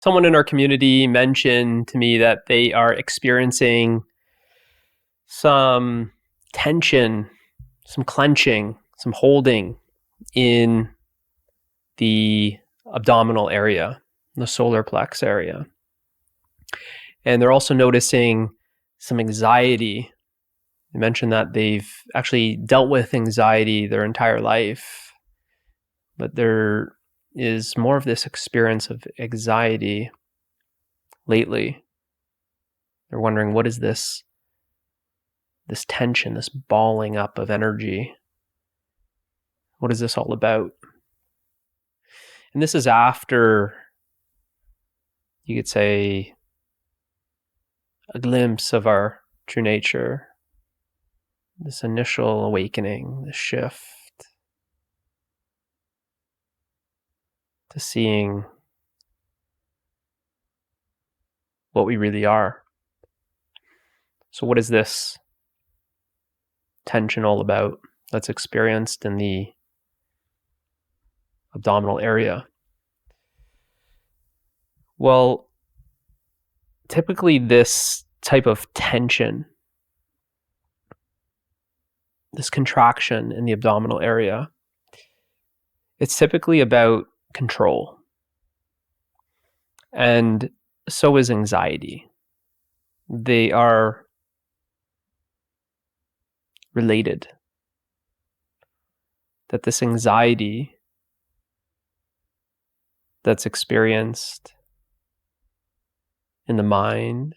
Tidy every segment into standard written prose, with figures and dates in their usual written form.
Someone in our community mentioned to me that they are experiencing some tension, some clenching, some holding in the abdominal area, the solar plex area. And they're also noticing some anxiety. They mentioned that they've actually dealt with anxiety their entire life, but there is more of this experience of anxiety lately. They're wondering, what is this tension, this balling up of energy? What is this all about? And this is after, you could say, a glimpse of our true nature, this initial awakening, this shift to seeing what we really are. So what is this tension all about that's experienced in the abdominal area? Well, typically this type of tension, this contraction in the abdominal area, it's typically about control. And so is anxiety. They are related. That this anxiety that's experienced in the mind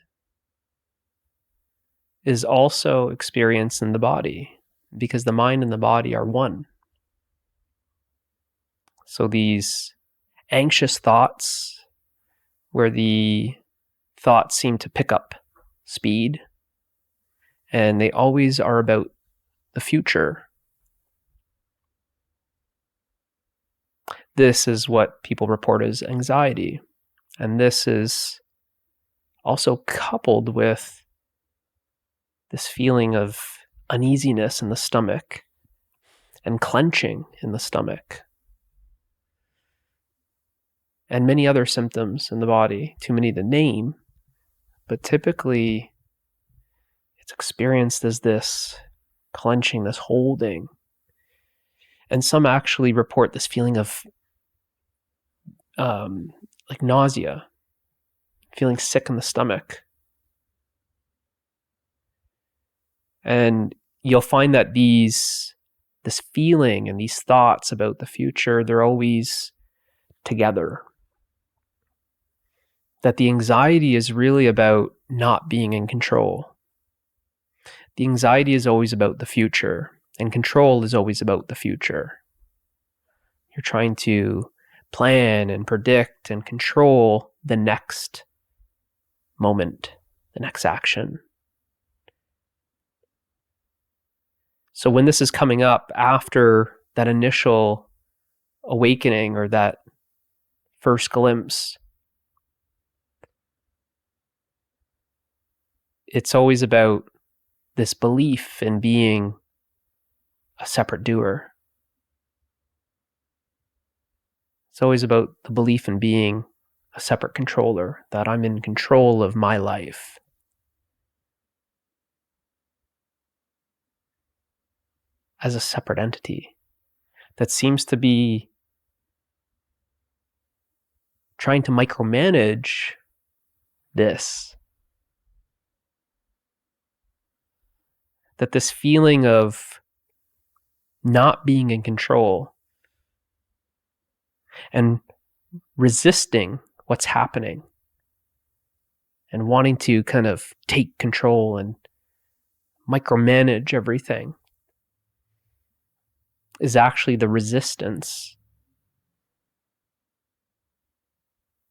is also experienced in the body, because the mind and the body are one. So these anxious thoughts, where the thoughts seem to pick up speed, and they always are about the future. This is what people report as anxiety. And this is also coupled with this feeling of uneasiness in the stomach and clenching in the stomach, and many other symptoms in the body, too many to name, but typically it's experienced as this clenching, this holding. And some actually report this feeling of like nausea, feeling sick in the stomach. And you'll find that this feeling and these thoughts about the future, they're always together. That the anxiety is really about not being in control. The anxiety is always about the future, and control is always about the future. You're trying to plan and predict and control the next moment, the next action. So when this is coming up after that initial awakening or that first glimpse, it's always about this belief in being a separate doer. It's always about the belief in being a separate controller, that I'm in control of my life. As a separate entity that seems to be trying to micromanage this. That this feeling of not being in control and resisting what's happening and wanting to kind of take control and micromanage everything is actually the resistance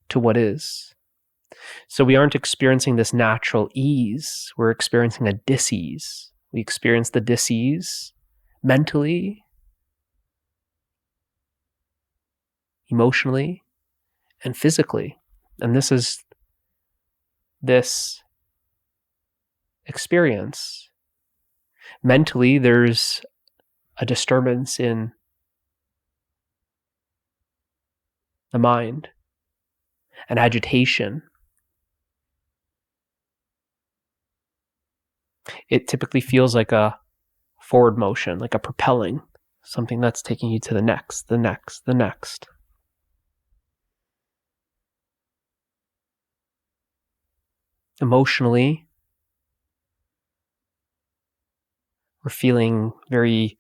to what is. So we aren't experiencing this natural ease, we're experiencing a dis-ease. We experience the dis-ease mentally, emotionally, and physically. And this is this experience. Mentally, there's a disturbance in the mind. an agitation. It typically feels like a forward motion, like a propelling, something that's taking you to the next, the next, the next. Emotionally, we're feeling very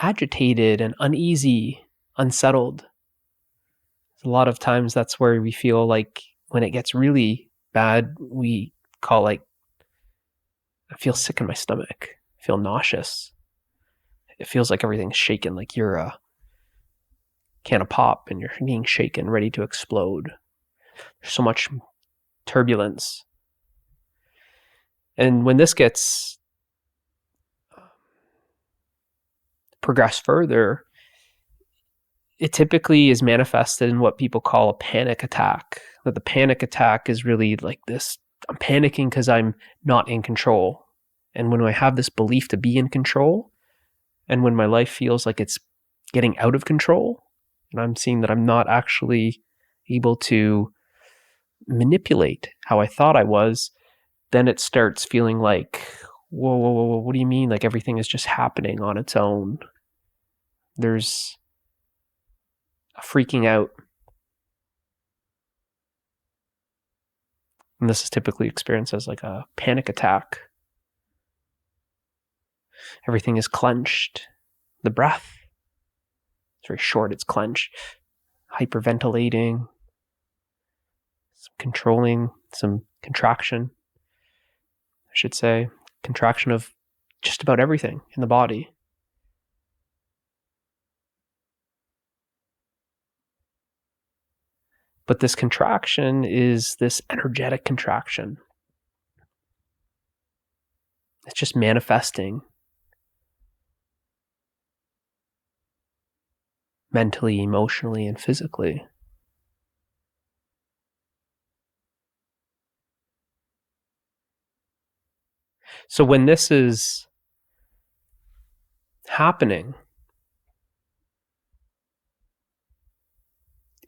agitated and uneasy, unsettled. A lot of times that's where we feel like when it gets really bad, we call like, I feel sick in my stomach, I feel nauseous. It feels like everything's shaken, like you're a can of pop and you're being shaken, ready to explode. There's so much turbulence. And when this gets progressed further, it typically is manifested in what people call a panic attack. That the panic attack is really like this, I'm panicking because I'm not in control. And when I have this belief to be in control, and when my life feels like it's getting out of control, and I'm seeing that I'm not actually able to manipulate how I thought I was, then it starts feeling like, whoa, whoa, whoa, whoa, what do you mean? Like everything is just happening on its own. There's a freaking out. And this is typically experienced as like a panic attack. Everything is clenched. The breath, it's very short, it's clenched. Hyperventilating, some controlling, some contraction, I should say. Contraction of just about everything in the body. But this contraction is this energetic contraction. It's just manifesting mentally, emotionally, and physically. So when this is happening,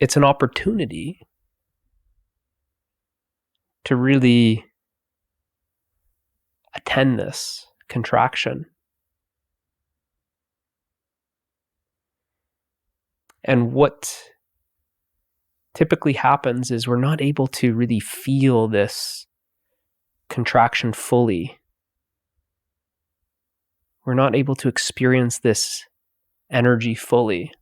it's an opportunity to really attend this contraction. And what typically happens is we're not able to really feel this contraction fully. We're not able to experience this energy fully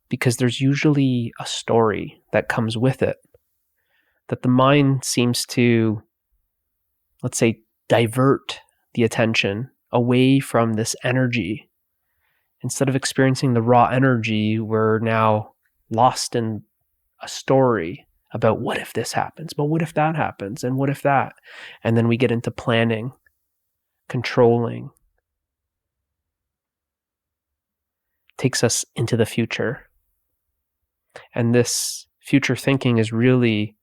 because there's usually a story that comes with it, that the mind seems to, let's say, divert the attention away from this energy. Instead of experiencing the raw energy, we're now lost in a story about what if this happens, but what if that happens, and what if that? And then we get into planning, controlling. Takes us into the future. And this future thinking is really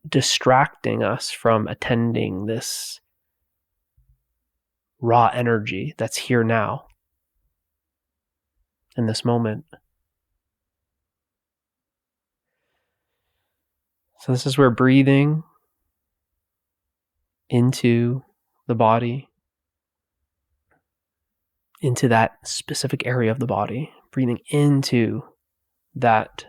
distracting us from attending this raw energy that's here now, in this moment. So this is where breathing into the body, into that specific area of the body, breathing into that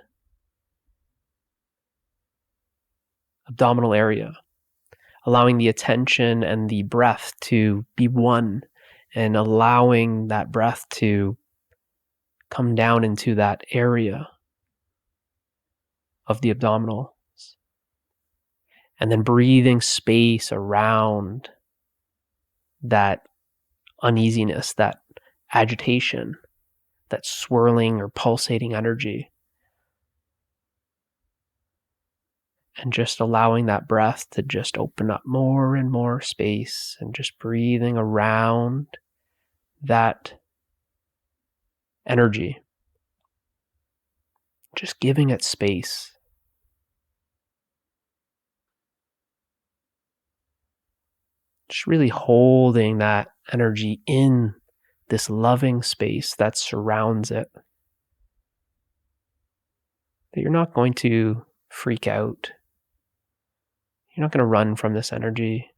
abdominal area, allowing the attention and the breath to be one, and allowing that breath to come down into that area of the abdominals, and then breathing space around that uneasiness, that agitation, that swirling or pulsating energy, and just allowing that breath to just open up more and more space, and just breathing around that energy, just giving it space. Just really holding that energy in this loving space that surrounds it. that you're not going to freak out. You're not going to run from this energy.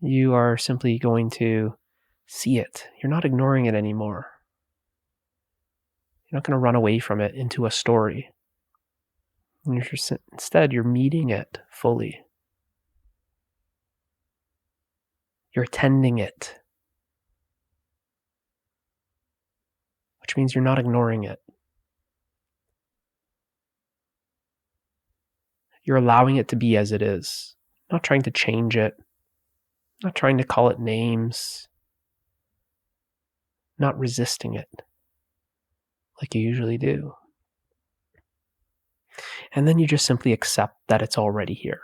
You are simply going to see it. You're not ignoring it anymore. You're not going to run away from it into a story. And instead, you're meeting it fully. You're attending it, which means you're not ignoring it. You're allowing it to be as it is, not trying to change it, not trying to call it names, not resisting it like you usually do. And then you just simply accept that it's already here.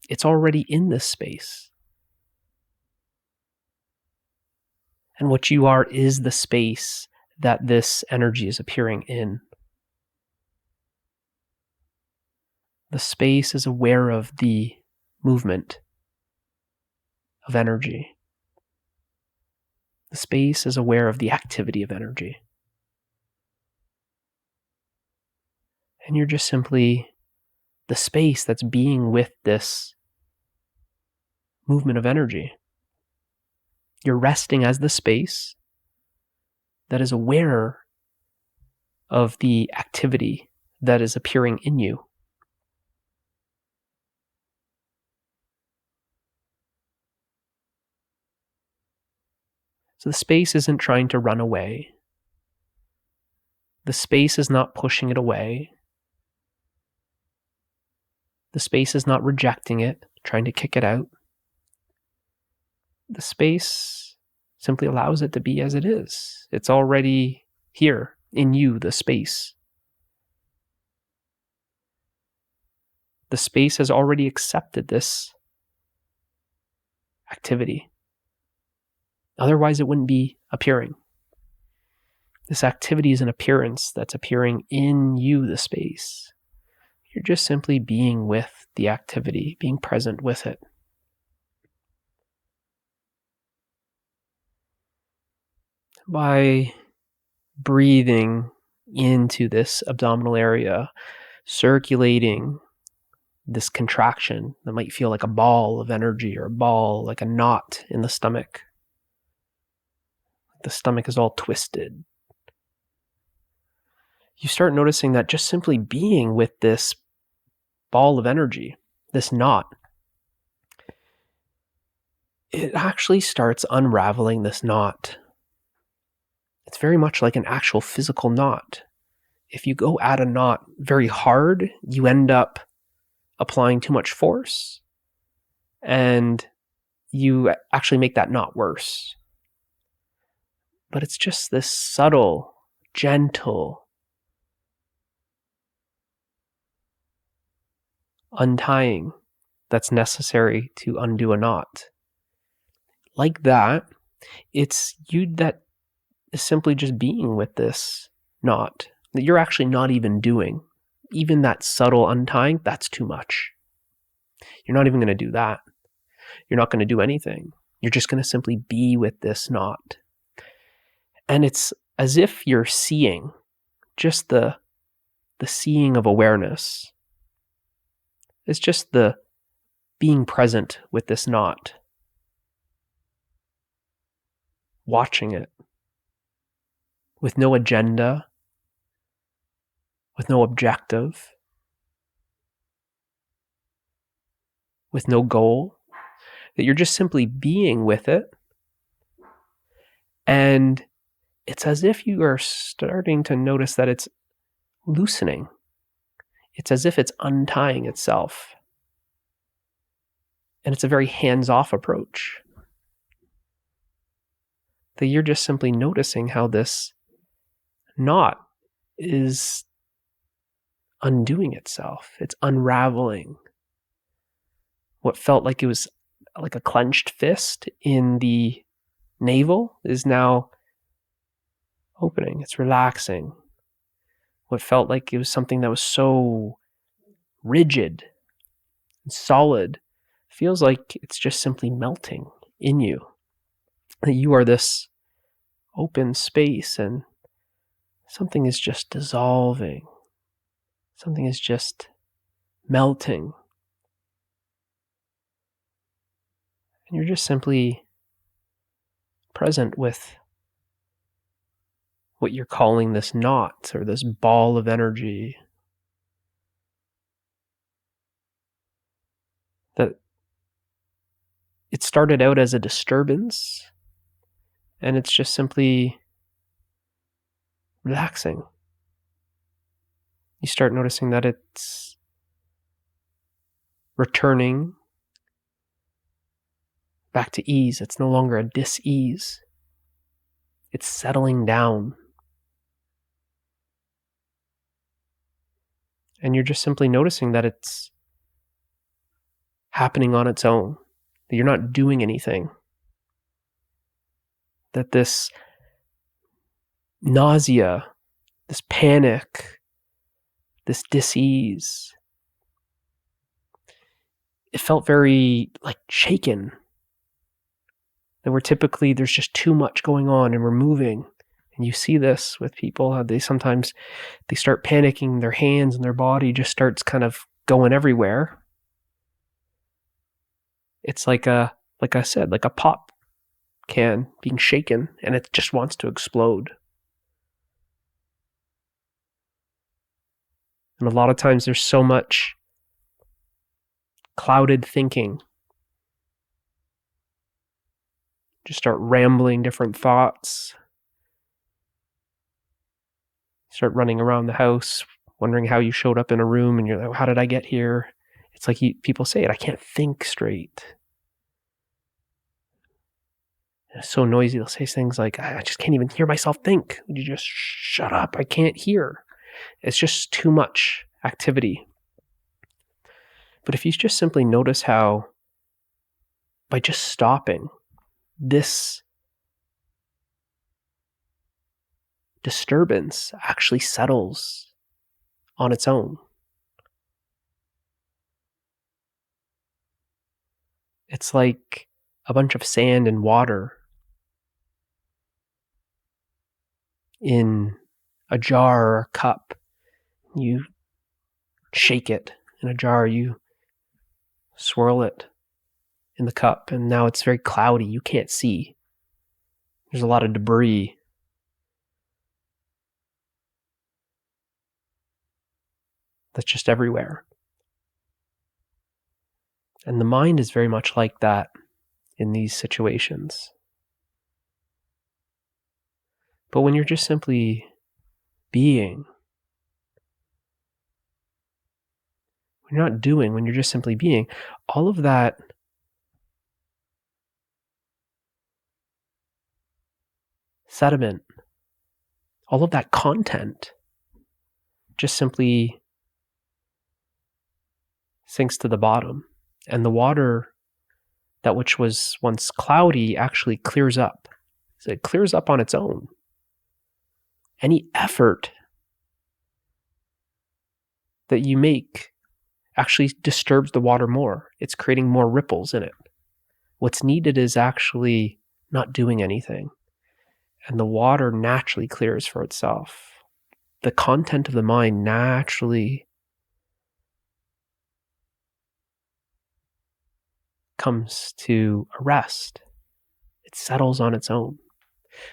It's already in this space. And what you are is the space that this energy is appearing in. The space is aware of the movement of energy. The space is aware of the activity of energy. And you're just simply the space that's being with this movement of energy. You're resting as the space that is aware of the activity that is appearing in you. So the space isn't trying to run away. The space is not pushing it away. The space is not rejecting it, trying to kick it out. The space simply allows it to be as it is. It's already here in you, the space. The space has already accepted this activity. Otherwise, it wouldn't be appearing. This activity is an appearance that's appearing in you, the space. You're just simply being with the activity, being present with it. By breathing into this abdominal area, circulating this contraction that might feel like a ball of energy or a ball, like a knot in the stomach. The stomach is all twisted. You start noticing that just simply being with this ball of energy, this knot, it actually starts unraveling this knot. It's very much like an actual physical knot. If you go at a knot very hard, you end up applying too much force, and you actually make that knot worse. But it's just this subtle, gentle untying that's necessary to undo a knot. Like that, it's you that is simply just being with this knot that you're actually not even doing. Even that subtle untying, that's too much. You're not even going to do that. You're not going to do anything. You're just going to simply be with this knot. And it's as if you're seeing, just the seeing of awareness. It's just the being present with this knot. Watching it. With no agenda. With no objective. With no goal. That you're just simply being with it. And it's as if you are starting to notice that it's loosening. It's as if it's untying itself. And it's a very hands-off approach. That you're just simply noticing how this knot is undoing itself. It's unraveling. What felt like it was like a clenched fist in the navel is now opening. It's relaxing. What felt like it was something that was so rigid and solid feels like it's just simply melting in you. That you are this open space and something is just dissolving Something is just melting. And you're just simply present with what you're calling this knot or this ball of energy that it started out as a disturbance, and it's just simply relaxing. You start noticing that it's returning back to ease. It's no longer a dis-ease. It's settling down. And you're just simply noticing that it's happening on its own, that you're not doing anything, that this nausea, this panic, this dis-ease, it felt very like shaken. That there's just too much going on and we're moving. And you see this with people, how they sometimes start panicking, their hands and their body just starts kind of going everywhere. It's like I said, like a pop can being shaken and it just wants to explode. And a lot of times there's so much clouded thinking. Just start rambling different thoughts. Start running around the house, wondering how you showed up in a room, and you're like, how did I get here? It's like people say it, I can't think straight. And it's so noisy. They'll say things like, I just can't even hear myself think. Would you just shut up? I can't hear. It's just too much activity. But if you just simply notice how, by just stopping, this disturbance actually settles on its own. It's like a bunch of sand and water in a jar or a cup. You shake it in a jar, you swirl it in the cup, and now it's very cloudy. You can't see. There's a lot of debris. That's just everywhere. And the mind is very much like that in these situations. But when you're just simply being, when you're not doing, when you're just simply being, all of that sediment, all of that content just simply sinks to the bottom. And the water, that which was once cloudy, actually clears up. So it clears up on its own. Any effort that you make actually disturbs the water more. It's creating more ripples in it. What's needed is actually not doing anything. And the water naturally clears for itself. The content of the mind naturally comes to a rest. It settles on its own.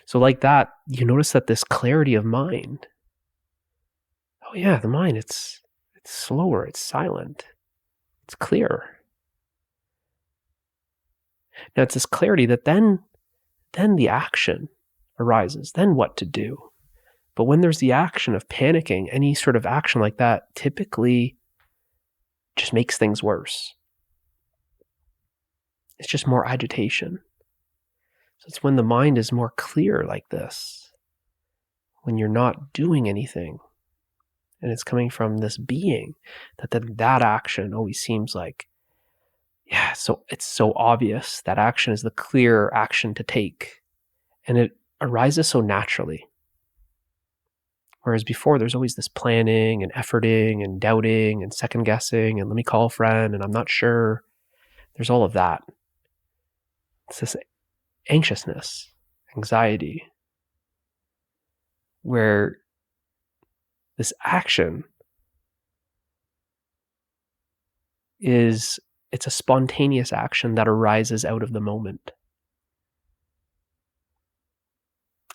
So like that, you notice that this clarity of mind, oh yeah, the mind, it's slower, it's silent, it's clear. Now it's this clarity that then the action arises, then what to do. But when there's the action of panicking, any sort of action like that typically just makes things worse. It's just more agitation. So it's when the mind is more clear like this, when you're not doing anything, and it's coming from this being, that action always seems like, yeah, so it's so obvious. That action is the clear action to take, and it arises so naturally. Whereas before, there's always this planning and efforting and doubting and second guessing and let me call a friend and I'm not sure. There's all of that. It's this anxiousness, anxiety, where this action is it's a spontaneous action that arises out of the moment.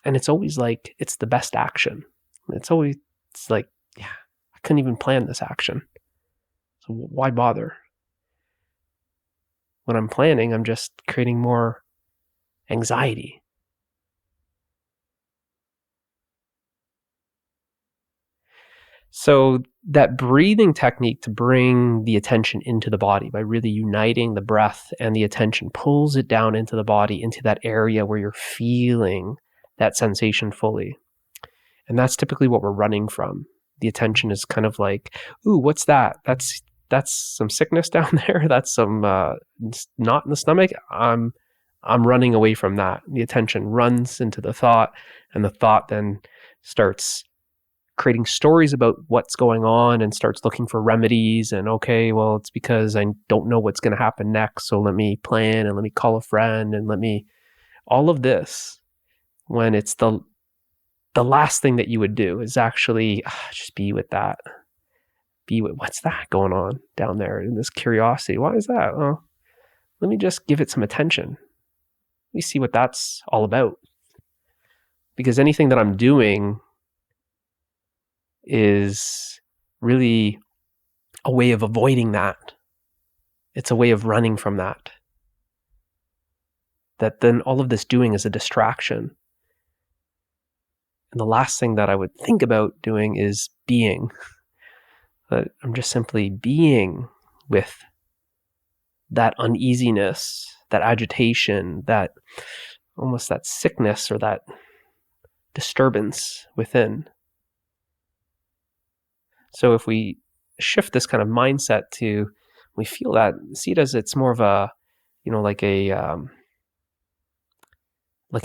And it's always like, it's the best action. It's like, yeah, I couldn't even plan this action. So why bother? When I'm planning, I'm just creating more anxiety. So that breathing technique to bring the attention into the body by really uniting the breath and the attention pulls it down into the body, into that area where you're feeling that sensation fully. And that's typically what we're running from. The attention is kind of like, ooh, what's that? That's some sickness down there. That's some knot in the stomach. I'm running away from that. The attention runs into the thought, and the thought then starts creating stories about what's going on and starts looking for remedies. And okay, well, it's because I don't know what's going to happen next. So let me plan and let me call a friend and let me, all of this, when it's the last thing that you would do is actually just be with that. Be with what's that going on down there in this curiosity. Why is that? Well, let me just give it some attention. Let me see what that's all about. Because anything that I'm doing is really a way of avoiding that. It's a way of running from that. That then all of this doing is a distraction. And the last thing that I would think about doing is being. That I'm just simply being with that uneasiness, that agitation, that almost that sickness or that disturbance within. So if we shift this kind of mindset to, we feel that, see it as it's more of a, like an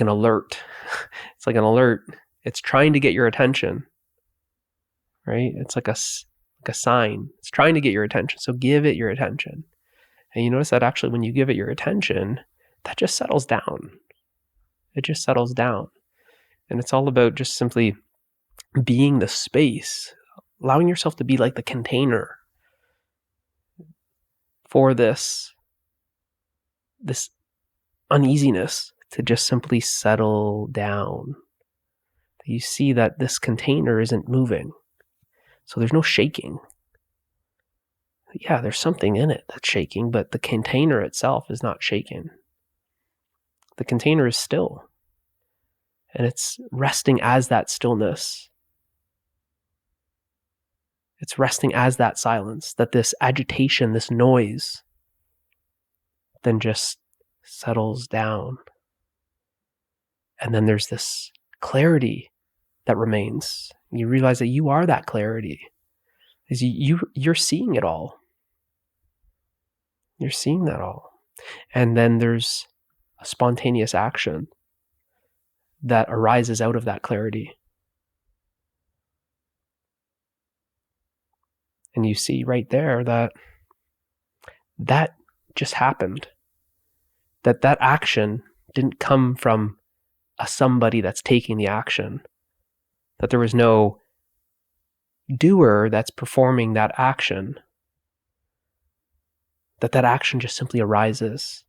alert. It's like an alert. It's trying to get your attention, right? It's like a sign. It's trying to get your attention. So give it your attention. And you notice that actually when you give it your attention, that just settles down. It just settles down. And it's all about just simply being the space, allowing yourself to be like the container for this uneasiness to just simply settle down. You see that this container isn't moving. So there's no shaking. Yeah, there's something in it that's shaking, but the container itself is not shaken. The container is still. And it's resting as that stillness. It's resting as that silence, that this agitation, this noise, then just settles down. And then there's this clarity that remains. You realize that you are that clarity. You're seeing it all. You're seeing that all. And then there's a spontaneous action that arises out of that clarity. And you see right there that just happened. That action didn't come from a somebody that's taking the action. That there was no doer that's performing that action. That action just simply arises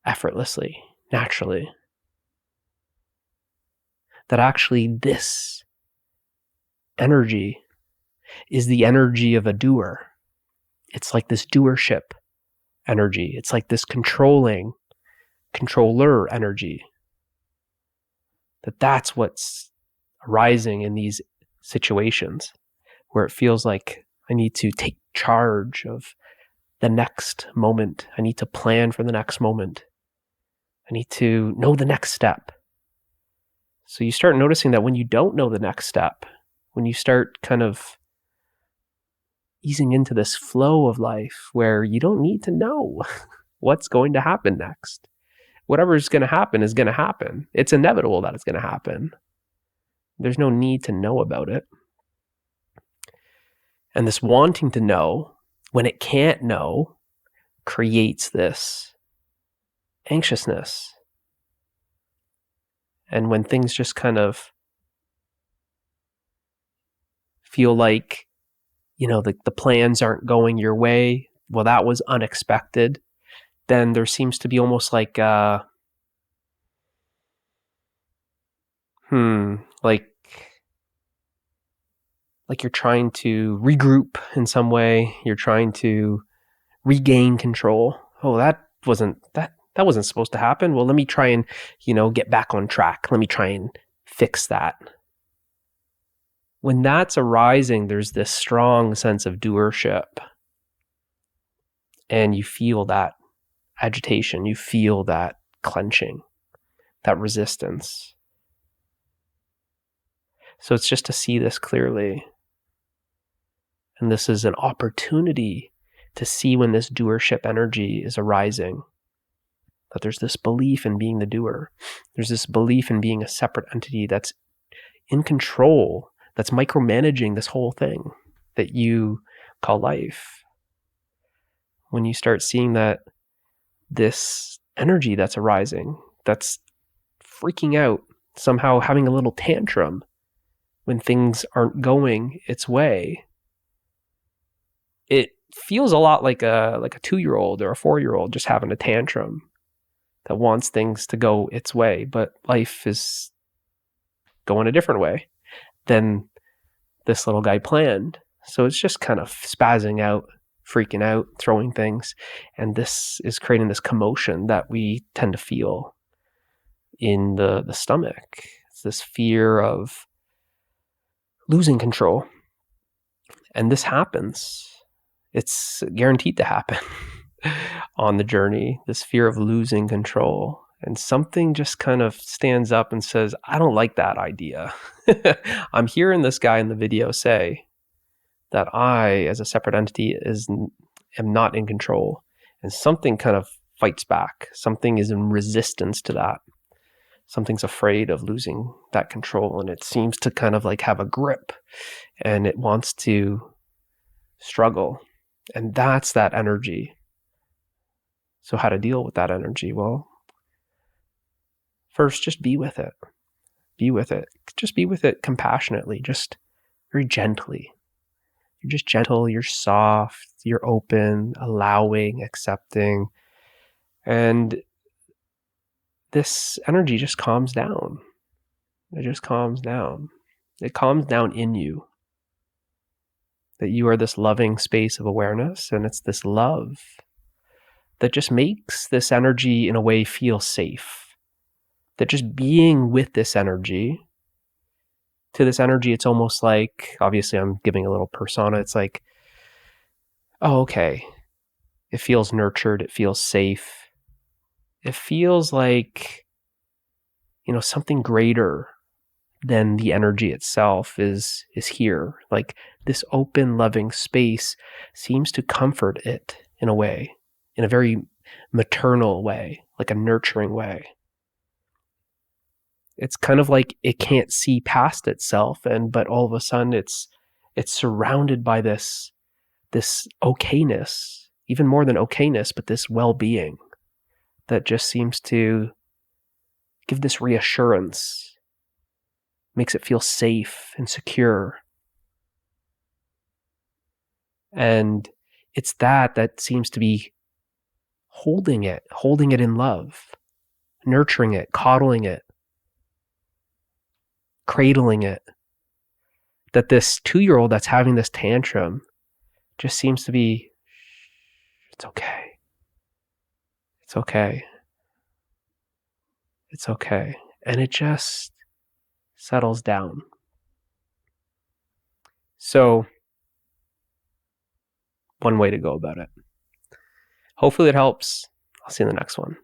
effortlessly, naturally. That actually this energy is the energy of a doer. It's like this doership energy. It's like this controller energy. That's what's arising in these situations where it feels like I need to take charge of the next moment. I need to plan for the next moment. I need to know the next step. So you start noticing that when you don't know the next step, when you start kind of easing into this flow of life where you don't need to know what's going to happen next. Whatever is going to happen is going to happen. It's inevitable that it's going to happen. There's no need to know about it. And this wanting to know, when it can't know, creates this anxiousness. And when things just kind of feel like, the plans aren't going your way, well, that was unexpected, then there seems to be almost like like you're trying to regroup in some way. You're trying to regain control. Oh, that wasn't supposed to happen. Well, let me try and, get back on track. Let me try and fix that. When that's arising, there's this strong sense of doership. And you feel that agitation. You feel that clenching, that resistance. So it's just to see this clearly. And this is an opportunity to see when this doership energy is arising. That there's this belief in being the doer. There's this belief in being a separate entity that's in control, that's micromanaging this whole thing that you call life. When you start seeing that this energy that's arising, that's freaking out, somehow having a little tantrum when things aren't going its way, it feels a lot like a 2-year-old or a 4-year-old just having a tantrum that wants things to go its way, but life is going a different way than this little guy planned. So it's just kind of spazzing out, freaking out, throwing things. And this is creating this commotion that we tend to feel in the stomach. It's this fear of losing control. And this happens. It's guaranteed to happen on the journey, this fear of losing control. And something just kind of stands up and says, I don't like that idea. I'm hearing this guy in the video say that I, as a separate entity, am not in control. And something kind of fights back. Something is in resistance to that. Something's afraid of losing that control. And it seems to kind of like have a grip. And it wants to struggle. And that's that energy. So how to deal with that energy? Well, first, just be with it. Be with it. Just be with it compassionately, just very gently. You're just gentle, you're soft, you're open, allowing, accepting. And this energy just calms down. It just calms down. It calms down in you. That you are this loving space of awareness, and it's this love that just makes this energy in a way feel safe. That just being with this energy, to this energy, it's almost like, obviously I'm giving a little persona, it's like, oh, okay, it feels nurtured, it feels safe. It feels like, something greater than the energy itself is here. Like this open, loving space seems to comfort it in a way, in a very maternal way, like a nurturing way. It's kind of like it can't see past itself, but all of a sudden it's surrounded by this okayness, even more than okayness, but this well-being that just seems to give this reassurance, makes it feel safe and secure. And it's that seems to be holding it in love, nurturing it, coddling it, cradling it. That this 2-year-old that's having this tantrum just seems to be, it's okay. It's okay. It's okay. And it just settles down. So, one way to go about it. Hopefully it helps. I'll see you in the next one.